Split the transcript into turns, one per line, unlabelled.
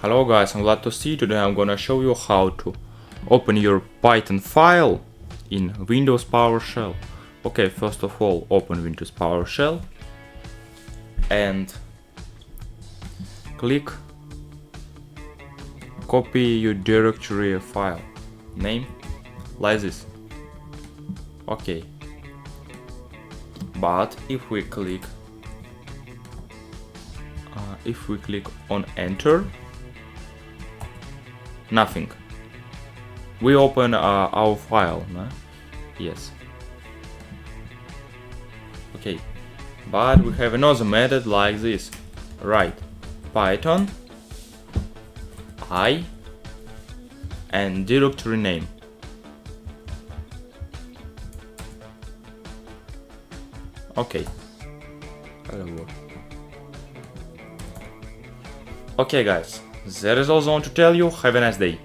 Hello guys, I'm glad to see you. Today I'm gonna show you how to open your Python file in Windows PowerShell. Okay, first of all, open Windows PowerShell and click copy your directory file name like this. Okay, but if we click on enter, nothing. We open our file, no? Yes. Okay, but we have another method like this. Write Python I and directory name. Okay. Okay guys, that is all I want to tell you. Have a nice day.